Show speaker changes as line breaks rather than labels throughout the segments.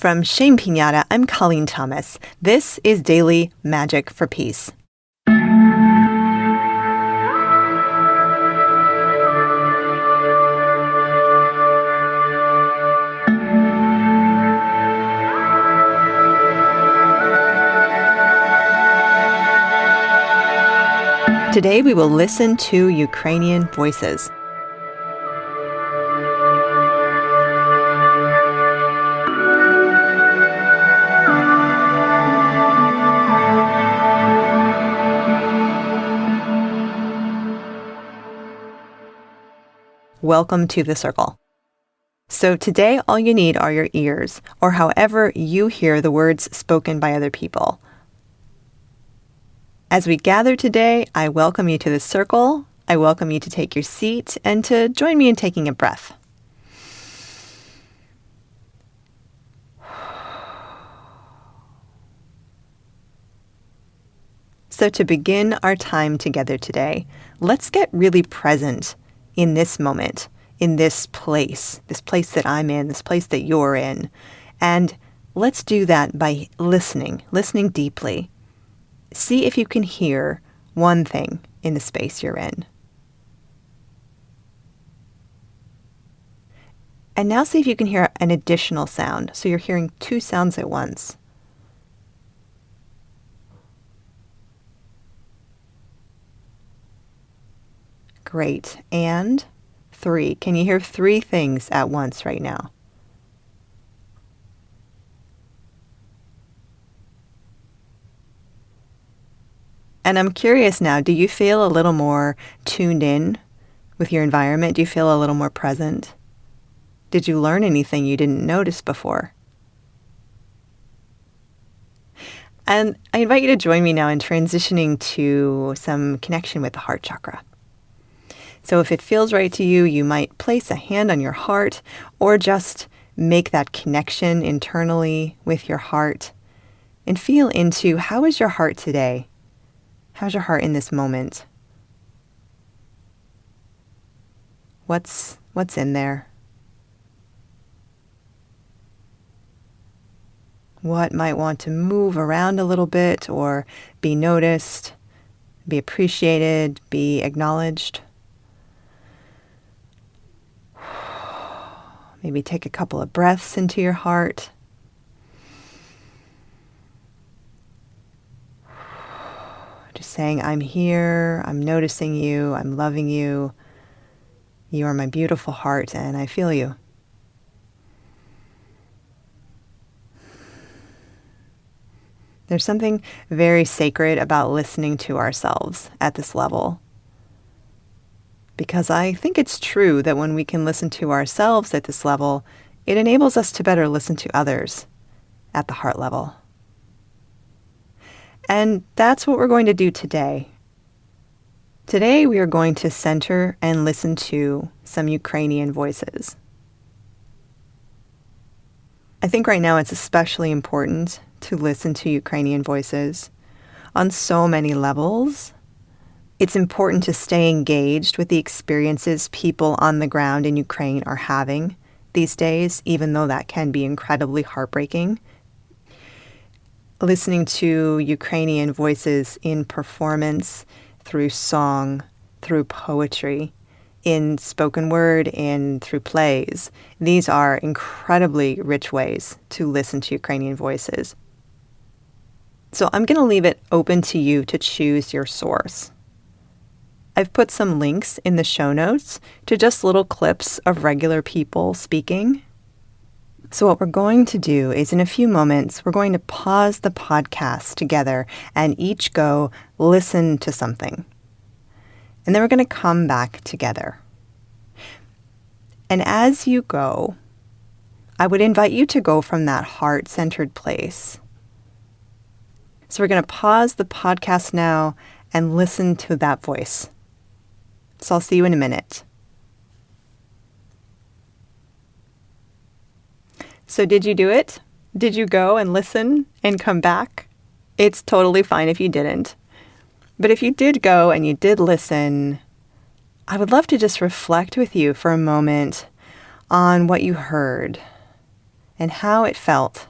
From Shame Pinata, I'm Colleen Thomas. This is Daily Magic for Peace. Today we will listen to Ukrainian voices. Welcome to the circle. So today all you need are your ears, or however you hear the words spoken by other people. As we gather today, I welcome you to the circle. I welcome you to take your seat and to join me in taking a breath. So to begin our time together today, let's get really present in this moment, in this place that I'm in, this place that you're in. And let's do that by listening deeply. See if you can hear one thing in the space you're in. And now see if you can hear an additional sound. So you're hearing two sounds at once. Great. And 3. Can you hear 3 things at once right now? And I'm curious now, do you feel a little more tuned in with your environment? Do you feel a little more present? Did you learn anything you didn't notice before? And I invite you to join me now in transitioning to some connection with the heart chakra. So if it feels right to you, you might place a hand on your heart or just make that connection internally with your heart and feel into how is your heart today? How's your heart in this moment? What's in there? What might want to move around a little bit or be noticed, be appreciated, be acknowledged? Maybe take a couple of breaths into your heart. Just saying, I'm here, I'm noticing you, I'm loving you. You are my beautiful heart, and I feel you. There's something very sacred about listening to ourselves at this level. Because I think it's true that when we can listen to ourselves at this level, it enables us to better listen to others at the heart level. And that's what we're going to do today. Today we are going to center and listen to some Ukrainian voices. I think right now it's especially important to listen to Ukrainian voices on so many levels. It's important to stay engaged with the experiences people on the ground in Ukraine are having these days, even though that can be incredibly heartbreaking. Listening to Ukrainian voices in performance, through song, through poetry, in spoken word, and through plays. These are incredibly rich ways to listen to Ukrainian voices. So I'm going to leave it open to you to choose your source. I've put some links in the show notes to just little clips of regular people speaking. So what we're going to do is in a few moments, we're going to pause the podcast together and each go listen to something. And then we're going to come back together. And as you go, I would invite you to go from that heart-centered place. So we're going to pause the podcast now and listen to that voice. So I'll see you in a minute. So did you do it? Did you go and listen and come back? It's totally fine if you didn't. But if you did go and you did listen, I would love to just reflect with you for a moment on what you heard and how it felt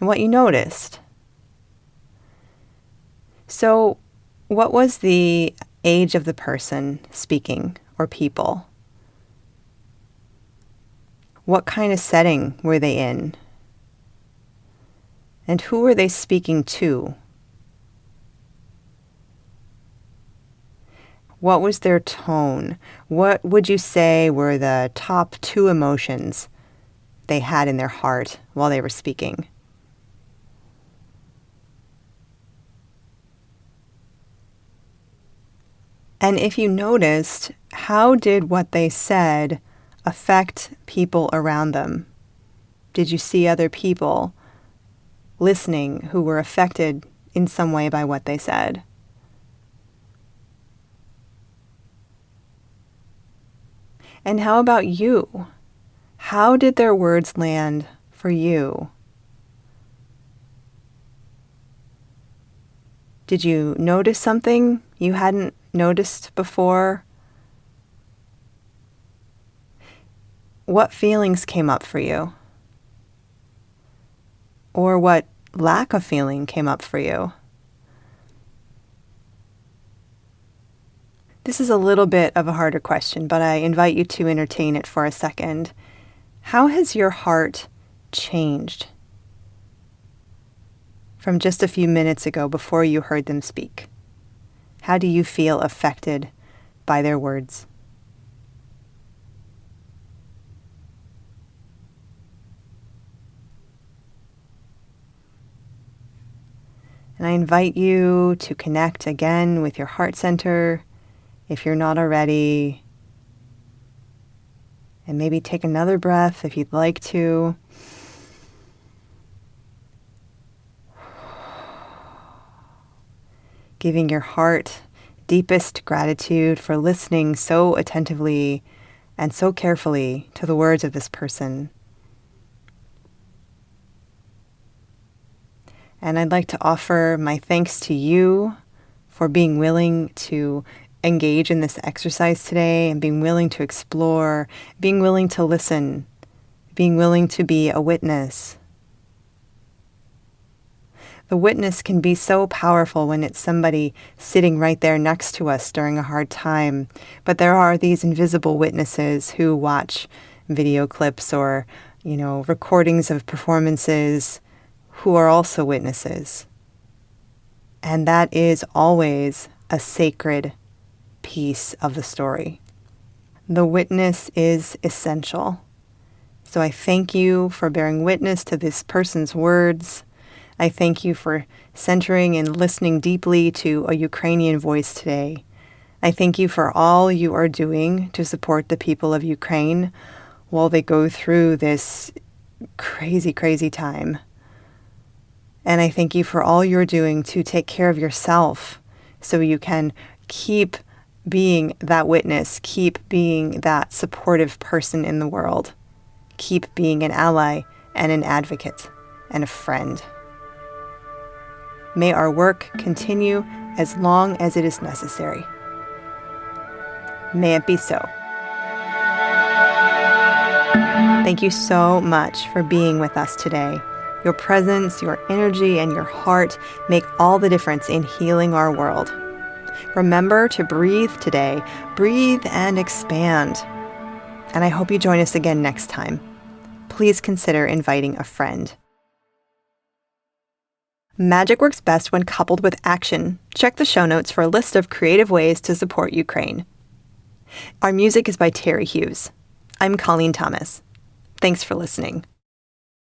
and what you noticed. So, what was the age of the person speaking or people? What kind of setting were they in? And who were they speaking to? What was their tone? What would you say were the top 2 emotions they had in their heart while they were speaking? And if you noticed, how did what they said affect people around them? Did you see other people listening who were affected in some way by what they said? And how about you? How did their words land for you? Did you notice something you hadn't noticed before? What feelings came up for you? Or what lack of feeling came up for you? This is a little bit of a harder question, but I invite you to entertain it for a second. How has your heart changed from just a few minutes ago before you heard them speak? How do you feel affected by their words? And I invite you to connect again with your heart center if you're not already. And maybe take another breath if you'd like to. Giving your heart deepest gratitude for listening so attentively and so carefully to the words of this person. And I'd like to offer my thanks to you for being willing to engage in this exercise today and being willing to explore, being willing to listen, being willing to be a witness. The witness can be so powerful when it's somebody sitting right there next to us during a hard time. But there are these invisible witnesses who watch video clips or, recordings of performances who are also witnesses. And that is always a sacred piece of the story. The witness is essential. So I thank you for bearing witness to this person's words. I thank you for centering and listening deeply to a Ukrainian voice today. I thank you for all you are doing to support the people of Ukraine while they go through this crazy, crazy time. And I thank you for all you're doing to take care of yourself so you can keep being that witness, keep being that supportive person in the world, keep being an ally and an advocate and a friend. May our work continue as long as it is necessary. May it be so. Thank you so much for being with us today. Your presence, your energy, and your heart make all the difference in healing our world. Remember to breathe today. Breathe and expand. And I hope you join us again next time. Please consider inviting a friend. Magic works best when coupled with action. Check the show notes for a list of creative ways to support Ukraine. Our music is by Terry Hughes. I'm Colleen Thomas. Thanks for listening.